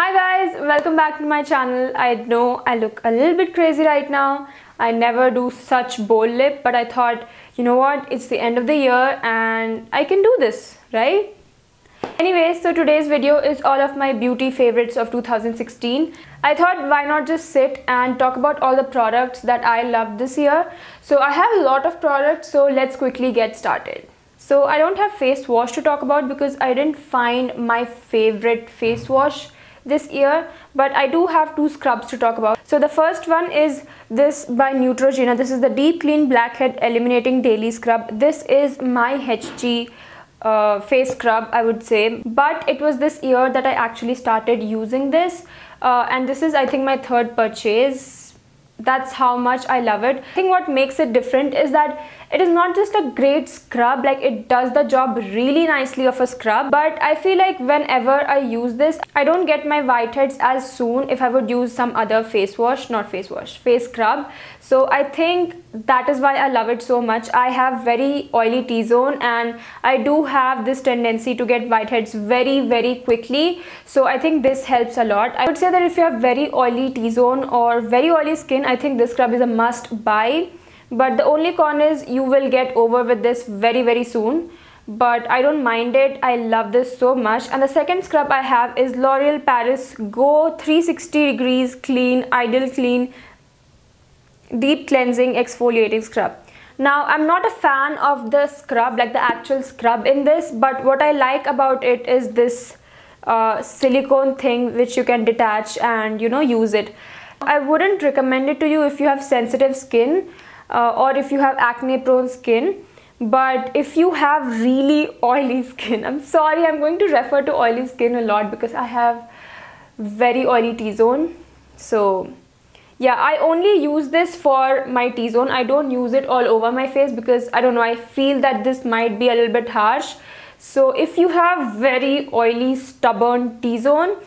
Hi guys, welcome back to my channel. I know I look a little bit crazy right now. I never do such bold lip, but I thought, you know what, it's the end of the year and I can do this, right? Anyways, so today's video is all of my beauty favorites of 2016. I thought why not just sit and talk about all the products that I loved this year. So I have a lot of products, so let's quickly get started. So I don't have face wash to talk about because I didn't find my favorite face wash this year, but I do have two scrubs to talk about. So the first one is this by Neutrogena. This is the Deep Clean Blackhead Eliminating Daily Scrub. This is my HG face scrub, I would say, but it was this year that I actually started using this, and this is I think my third purchase. That's how much I love it. I think what makes it different is that it is not just a great scrub, like it does the job really nicely of a scrub, but I feel like whenever I use this, I don't get my whiteheads as soon if I would use some other face scrub. So I think that is why I love it so much. I have very oily T-zone and I do have this tendency to get whiteheads very quickly. So I think this helps a lot. I would say that if you have very oily T-zone or very oily skin, I think this scrub is a must buy. But the only con is you will get over with this very soon, but I don't mind it. I love this so much. And the second scrub I have is L'Oreal Paris Go 360 degrees clean ideal clean deep cleansing exfoliating scrub. Now I'm not a fan of the scrub, like the actual scrub in this, but what I like about it is this silicone thing which you can detach and use it. I wouldn't recommend it to you if you have sensitive skin or if you have acne prone skin, but if you have really oily skin, I'm sorry, I'm going to refer to oily skin a lot because I have very oily T-zone. So yeah, I only use this for my T-zone. I don't use it all over my face because I don't know, I feel that this might be a little bit harsh. So if you have very oily stubborn T-zone,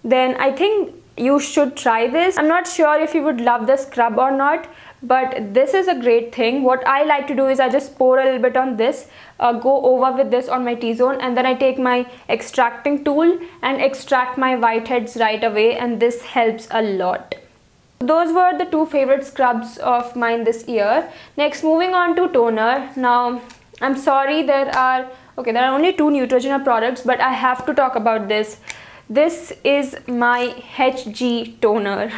then I think you should try this. I'm not sure if you would love the scrub or not, but this is a great thing. What I like to do is I just pour a little bit on this, go over with this on my T-zone, and then I take my extracting tool and extract my whiteheads right away, and this helps a lot. Those were the two favorite scrubs of mine this year. Next, moving on to toner. Now I'm sorry, there are only two Neutrogena products, but I have to talk about this. This is my HG toner.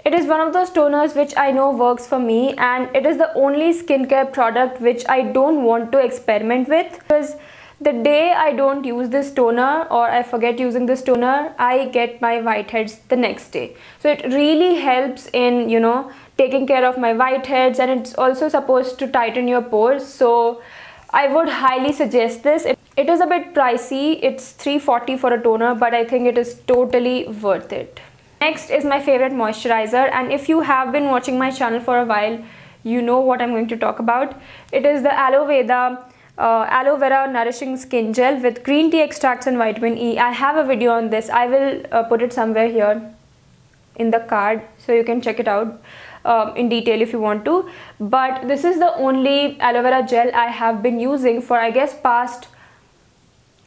It is one of those toners which I know works for me, and it is the only skincare product which I don't want to experiment with, because the day I don't use this toner or I forget using this toner, I get my whiteheads the next day. So it really helps in taking care of my whiteheads, and it's also supposed to tighten your pores. So I would highly suggest this. It is a bit pricey, it's $340 for a toner, but I think it is totally worth it. Next is my favorite moisturizer, and if you have been watching my channel for a while, you know what I'm going to talk about. It is the Aloe Vera Nourishing Skin Gel with green tea extracts and vitamin E. I have a video on this. I will put it somewhere here in the card so you can check it out in detail if you want to. But this is the only aloe vera gel I have been using for, I guess, past,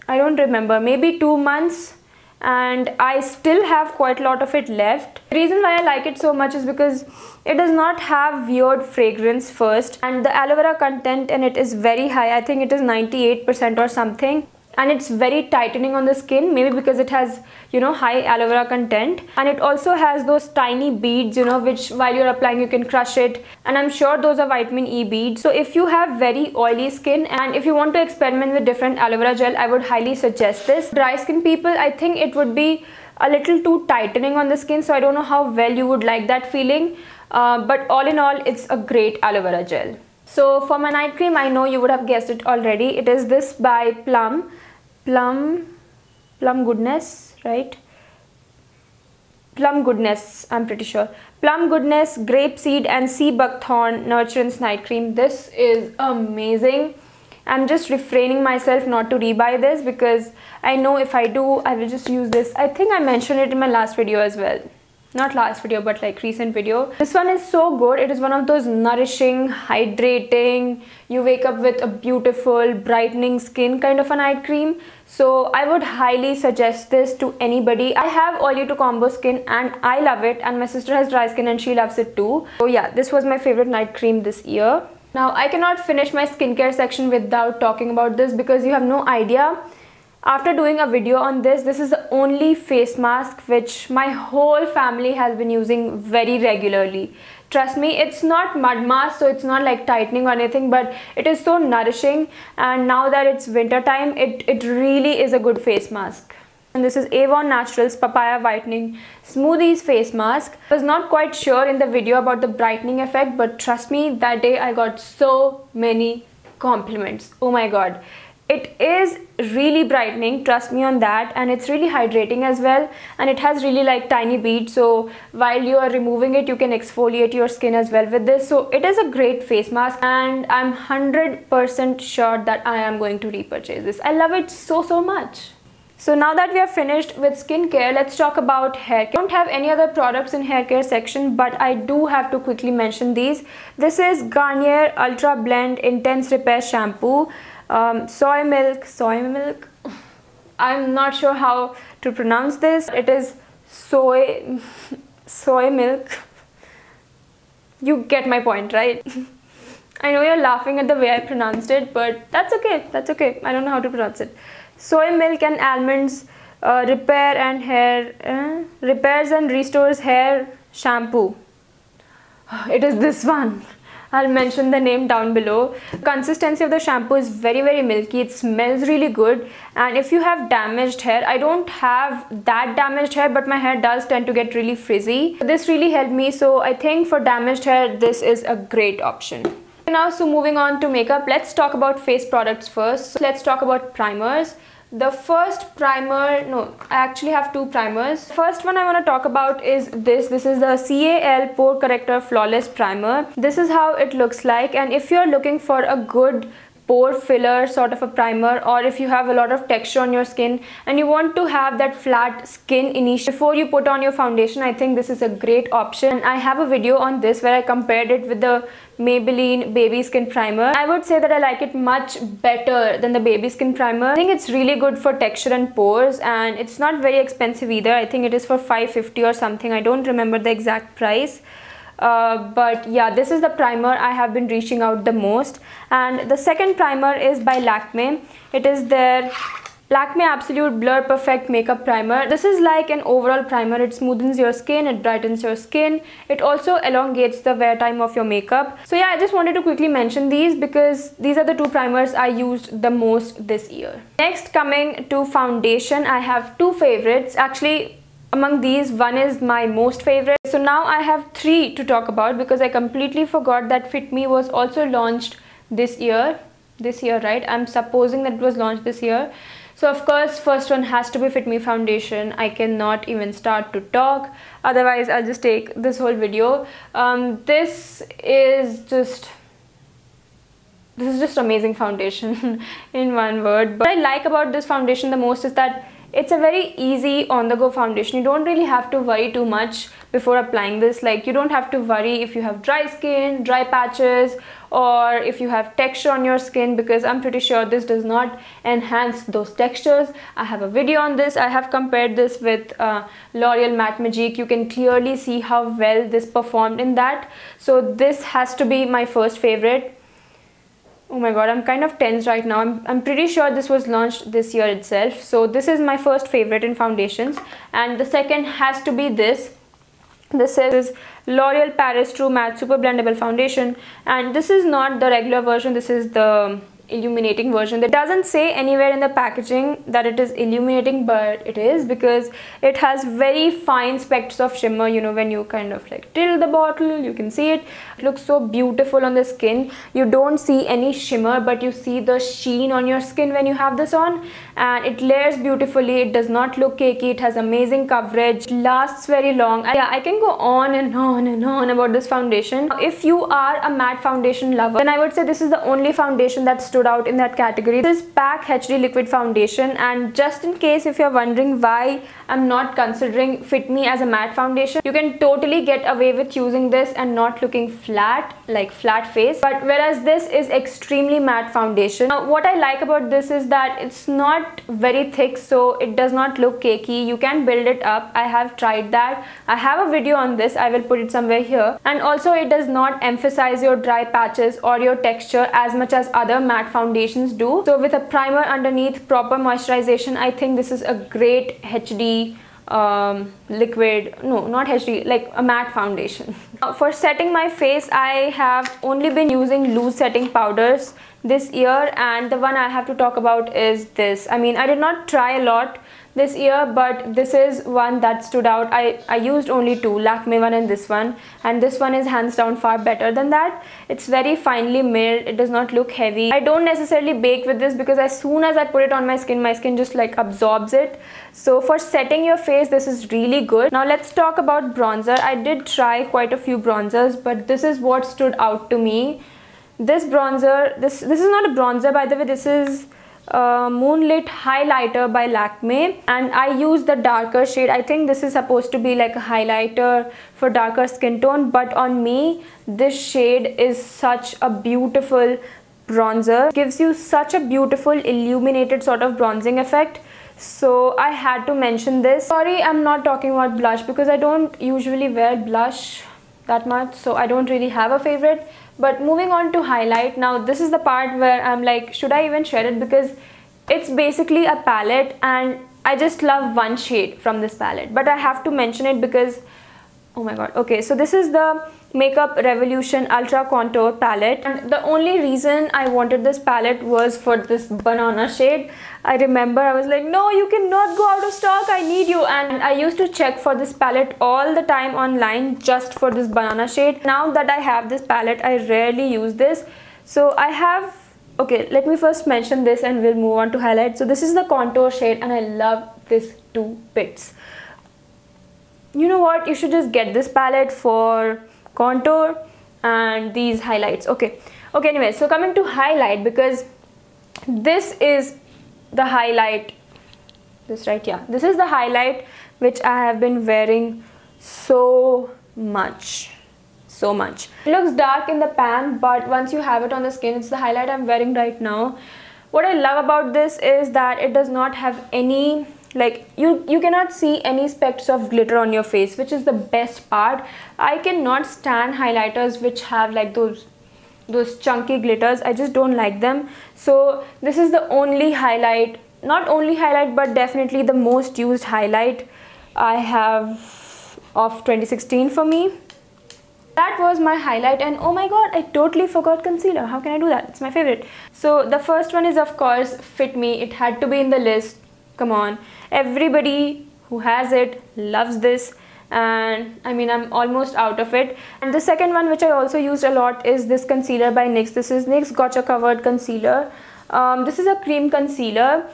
I don't remember, maybe 2 months, and I still have quite a lot of it left. The reason why I like it so much is because it does not have weird fragrance first, and the aloe vera content in it is very high. I think it is 98% or something, and it's very tightening on the skin, maybe because it has high aloe vera content, and it also has those tiny beads which while you're applying you can crush it, and I'm sure those are vitamin E beads. So if you have very oily skin and if you want to experiment with different aloe vera gel, I would highly suggest this. Dry skin people, I think it would be a little too tightening on the skin, so I don't know how well you would like that feeling, but all in all, it's a great aloe vera gel. So for my night cream, I know you would have guessed it already. It is this by Plum Goodness, right? Plum Goodness, I'm pretty sure. Plum Goodness Grape Seed and Sea Buckthorn Nurturance Night Cream. This is amazing. I'm just refraining myself not to rebuy this because I know if I do, I will just use this. I think I mentioned it in my last video as well. not last video but like recent video. This one is so good. It is one of those nourishing, hydrating, you wake up with a beautiful brightening skin kind of a night cream. So I would highly suggest this to anybody. I have oily to combo skin and I love it, and my sister has dry skin and she loves it too. So yeah, this was my favorite night cream this year. Now I cannot finish my skincare section without talking about this, because you have no idea. After doing a video on this is the only face mask which my whole family has been using very regularly. Trust me, it's not mud mask, so it's not like tightening or anything, but it is so nourishing, and now that it's winter time, it really is a good face mask. And this is Avon Naturals Papaya Whitening Smoothies face mask. I was not quite sure in the video about the brightening effect, but trust me, that day I got so many compliments. Oh my god. It is really brightening, trust me on that, and it's really hydrating as well, and it has really like tiny beads, so while you are removing it you can exfoliate your skin as well with this. So it is a great face mask, and I'm 100% sure that I am going to repurchase this. I love it so much. So now that we are finished with skincare, let's talk about hair care. I don't have any other products in hair care section, but I do have to quickly mention these. This is Garnier Ultra Blend Intense Repair Shampoo. Soy milk. I'm not sure how to pronounce this. It is soy milk. You get my point, right? I know you're laughing at the way I pronounced it, but that's okay. That's okay. I don't know how to pronounce it. Soy milk and almonds repairs and restores hair shampoo. It is this one. I'll mention the name down below. The consistency of the shampoo is very milky. It smells really good, and if you have damaged hair, I don't have that damaged hair, but my hair does tend to get really frizzy. This really helped me, so I think for damaged hair this is a great option. Now, so moving on to makeup, let's talk about face products first. So let's talk about primers. The first primer, no, I actually have two primers. First one I want to talk about is this. This is the C.A.L Pore Corrector Flawless Primer. This is how it looks like, and if you're looking for a good pore filler sort of a primer, or if you have a lot of texture on your skin and you want to have that flat skin initially before you put on your foundation, I think this is a great option. I have a video on this where I compared it with the Maybelline Baby Skin Primer. I would say that I like it much better than the Baby Skin Primer. I think it's really good for texture and pores, and it's not very expensive either. I think it is for $5.50 or something. I don't remember the exact price. But yeah, this is the primer I have been reaching out the most. And the second primer is by Lakme. It is their Lakme Absolute Blur Perfect Makeup Primer. This is like an overall primer. It smoothens your skin, it brightens your skin, it also elongates the wear time of your makeup. So yeah, I just wanted to quickly mention these because these are the two primers I used the most this year. Next, coming to foundation, I have two favorites. Actually, among these, one is my most favorite. So now I have three to talk about because I completely forgot that Fit Me was also launched this year. Right? I'm supposing that it was launched this year. So of course, first one has to be Fit Me foundation. I cannot even start to talk, otherwise I'll just take this whole video. This is just amazing foundation in one word. But what I like about this foundation the most is that it's a very easy on-the-go foundation. You don't really have to worry too much before applying this. Like, you don't have to worry if you have dry skin, dry patches, or if you have texture on your skin, because I'm pretty sure this does not enhance those textures. I have a video on this. I have compared this with Loreal Matte Magique. You can clearly see how well this performed in that. So this has to be my first favorite. Oh my god, I'm kind of tense right now. I'm pretty sure this was launched this year itself. So this is my first favorite in foundations. And the second has to be this. This is L'Oreal Paris True Matte Superblendable Foundation. And this is not the regular version. This is the illuminating version. It doesn't say anywhere in the packaging that it is illuminating, but it is, because it has very fine specks of shimmer. You know, when you kind of like tilt the bottle, you can see it. It looks so beautiful on the skin. You don't see any shimmer, but you see the sheen on your skin when you have this on. and it layers beautifully. It does not look cakey. It has amazing coverage, lasts very long. Yeah, I can go on and on and on about this foundation. If you are a matte foundation lover, then I would say this is the only foundation that stood out in that category. This is PAC HD liquid foundation, and just in case if you're wondering why I'm not considering Fit Me as a matte foundation, you can totally get away with using this and not looking flat, like flat face, but whereas this is extremely matte foundation. Now, what I like about this is that it's not very thick, so it does not look cakey. You can build it up. I have tried that. I have a video on this. I will put it somewhere here. And also it does not emphasize your dry patches or your texture as much as other matte foundations do. So with a primer underneath, proper moisturization, I think this is a great HD liquid, no, not HD, like a matte foundation. For setting my face, I have only been using loose setting powders this year, and the one I have to talk about is this. I mean, I did not try a lot this year, but this is one that stood out. I used only two, Lakme one and this one is hands down far better than that. It's very finely milled. It does not look heavy. I don't necessarily bake with this because as soon as I put it on my skin just like absorbs it. So for setting your face, this is really good. Now let's talk about bronzer. I did try quite a few bronzers, but this is what stood out to me. This bronzer, this is not a bronzer, by the way. This is Moonlit highlighter by Lakme, and I use the darker shade. I think this is supposed to be like a highlighter for darker skin tone, but on me this shade is such a beautiful bronzer. It gives you such a beautiful illuminated sort of bronzing effect, so I had to mention this. Sorry, I'm not talking about blush because I don't usually wear blush that much, so I don't really have a favorite. But moving on to highlight, now this is the part where I'm like, should I even share it, because it's basically a palette and I just love one shade from this palette, but I have to mention it because, oh my god. Okay, so this is the Makeup Revolution Ultra Contour palette, and the only reason I wanted this palette was for this banana shade. I remember I was like, no, you cannot go out of stock, I need you. And I used to check for this palette all the time online just for this banana shade. Now that I have this palette, I rarely use this. So I have, okay, let me first mention this and we'll move on to highlight. So this is the contour shade and I love this 2 bits. You know what, you should just get this palette for contour and these highlights. Okay, anyway, so coming to highlight, because this is the highlight, this right, yeah, this is the highlight which I have been wearing so much. It looks dark in the pan, but once you have it on the skin, it's the highlight I'm wearing right now. What I love about this is that it does not have any, like, you cannot see any specks of glitter on your face, which is the best part. I cannot stand highlighters which have like those chunky glitters. I just don't like them. So this is the only highlight, not only highlight, but definitely the most used highlight I have of 2016 for me. That was my highlight, and oh my god, I totally forgot concealer. How can I do that? It's my favorite. So the first one is of course Fit Me. It had to be in the list. Come on, everybody who has it loves this, and I mean, I'm almost out of it. And the second one, which I also used a lot, is this concealer by NYX. This is NYX Gottcha covered concealer. This is a cream concealer.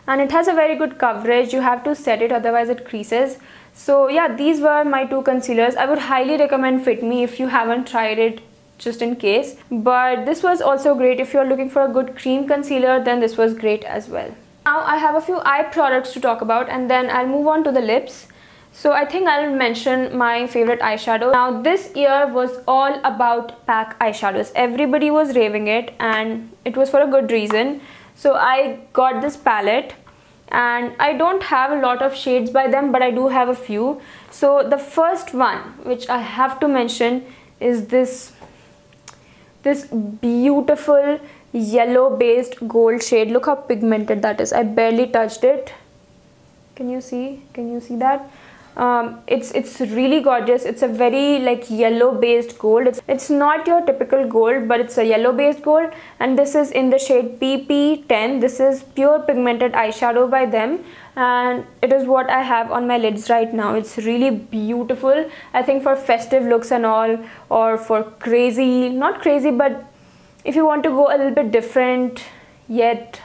And it has a very good coverage. You have to set it, otherwise it creases. So yeah, these were my 2 concealers. I would highly recommend Fit Me if you haven't tried it, just in case. But this was also great. If you're looking for a good cream concealer, then this was great as well. Now I have a few eye products to talk about, and then I'll move on to the lips. So I think I'll mention my favorite eyeshadow. Now this year was all about PAC eyeshadows. Everybody was raving it, and it was for a good reason. So I got this palette, and I don't have a lot of shades by them, but I do have a few. So the first one which I have to mention is this beautiful yellow based gold shade. Look how pigmented that is. I barely touched it. Can you see that? It's really gorgeous. It's a very like yellow based gold. It's not your typical gold, but it's a yellow based gold, and this is in the shade PP10. This is pure pigmented eyeshadow by them, and it is what I have on my lids right now. It's really beautiful. I think for festive looks and all, or for crazy, not crazy, but if you want to go a little bit different yet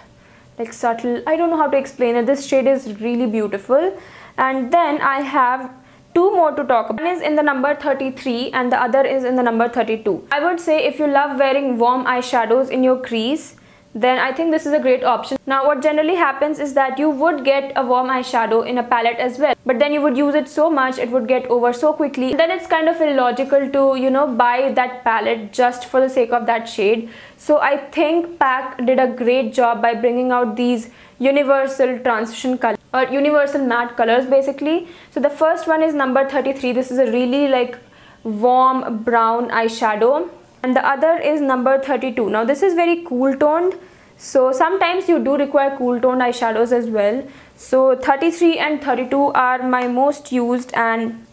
like subtle. I don't know how to explain it. This shade is really beautiful. And then I have two more to talk about. One is in the number 33 and the other is in the number 32. I would say if you love wearing warm eyeshadows in your crease, then I think this is a great option. Now what generally happens is that you would get a warm eyeshadow in a palette as well, but then you would use it so much it would get over so quickly. Then it's kind of illogical to, you know, buy that palette just for the sake of that shade. So I think PAC did a great job by bringing out these universal transition colors or universal matte colors basically. So the first one is number 33. This is a really like warm brown eyeshadow. And the other is number 32. Now this is very cool toned, so sometimes you do require cool toned eyeshadows as well. So 33 and 32 are my most used and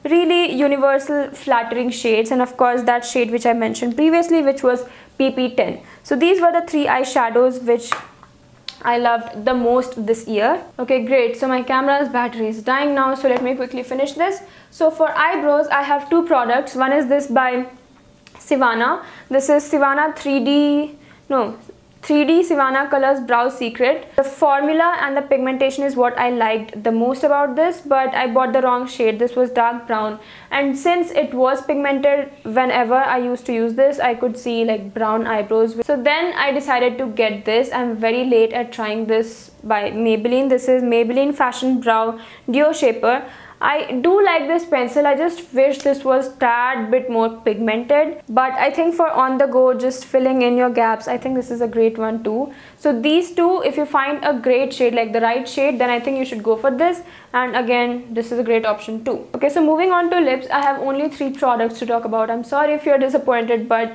really universal flattering shades, and of course that shade which I mentioned previously, which was PP10. So these were the three eyeshadows which I loved the most this year. Okay, great. So my camera's battery is dying now, so let me quickly finish this. So for eyebrows I have two products. One is this by Sivana. This is Sivana 3D Sivana Colors Brow Secret. The formula and the pigmentation is what I liked the most about this, but I bought the wrong shade. This was dark brown, and since it was pigmented, whenever I used to use this I could see like brown eyebrows. So then I decided to get this. I'm very late at trying this by Maybelline. This is Maybelline Fashion Brow Duo Shaper. I do like this pencil. I just wish this was tad bit more pigmented, but I think for on the go, just filling in your gaps, I think this is a great one too. So these two, if you find a great shade, like the right shade, then I think you should go for this. And again, this is a great option too. Okay, so moving on to lips, I have only 3 products to talk about. I'm sorry if you're disappointed, but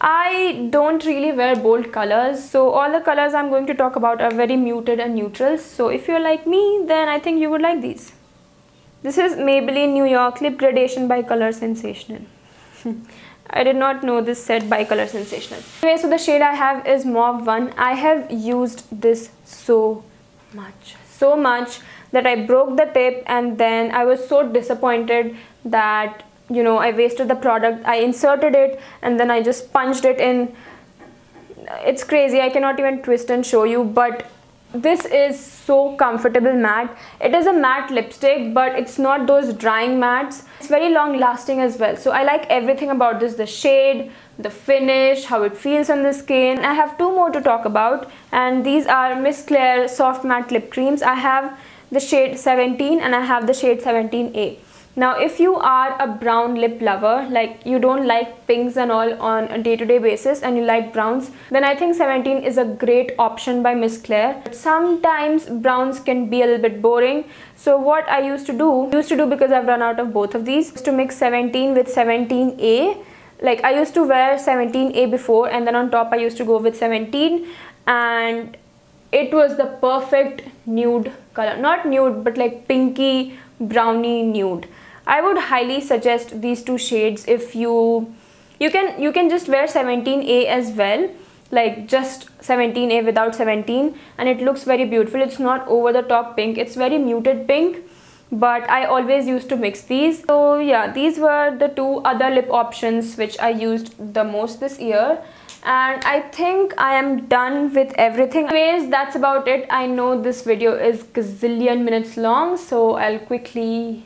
I don't really wear bold colors, so all the colors I'm going to talk about are very muted and neutrals. So if you're like me, then I think you would like these. This is Maybelline New York Lip Gradation by Color Sensational. I did not know this said by Color Sensational. Okay, so the shade I have is Mauve 1. I have used this so much that I broke the tip, and then I was so disappointed that, you know, I wasted the product. I inserted it and then I just punched it in. It's crazy. I cannot even twist and show you, but this is so comfortable matte. It is a matte lipstick, but it's not those drying mattes. It's very long lasting as well. So I like everything about this, the shade, the finish, how it feels on the skin. I have 2 more to talk about, and these are Miss Claire Soft Matte Lip Creams. I have the shade 17 and I have the shade 17A. Now if you are a brown lip lover, like you don't like pinks and all on a day-to-day basis and you like browns, then I think 17 is a great option by Miss Claire. But sometimes browns can be a little bit boring, so what I used to do because I've run out of both of these, is to mix 17 with 17A. Like I used to wear 17A before, and then on top I used to go with 17, and it was the perfect nude color. Not nude, but like pinky brownie nude. I would highly suggest these 2 shades. If you can just wear 17A as well, like just 17A without 17, and it looks very beautiful. It's not over the top pink, it's very muted pink, but I always used to mix these. So yeah, these were the 2 other lip options which I used the most this year, and I think I am done with everything. Anyways, that's about it. I know this video is gazillion minutes long, so I'll quickly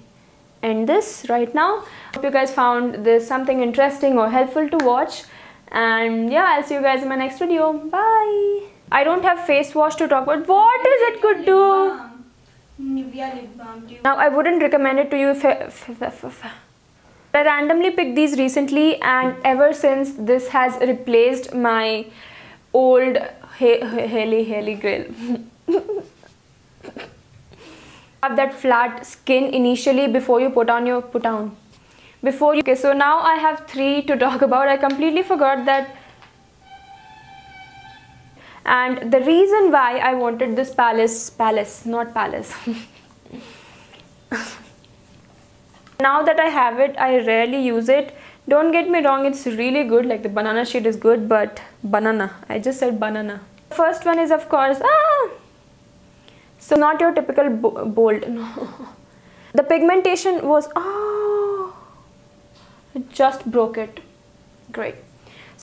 end this right now. Hope you guys found this something interesting or helpful to watch, and yeah, I'll see you guys in my next video. Bye. I don't have face wash to talk about. What is it could do? Nivea lip balm. Now I wouldn't recommend it to you if I randomly picked these recently, and ever since this has replaced my old Holy Grail. Have that flat skin initially before you okay, so now I have 3 to talk about. I completely forgot that. And the reason why I wanted this not palace now that I have it, I rarely use it. Don't get me wrong, it's really good, like the banana shade is good, but I just said banana. The first one is of course so not your typical bold, no. The pigmentation was, it just broke it. Great.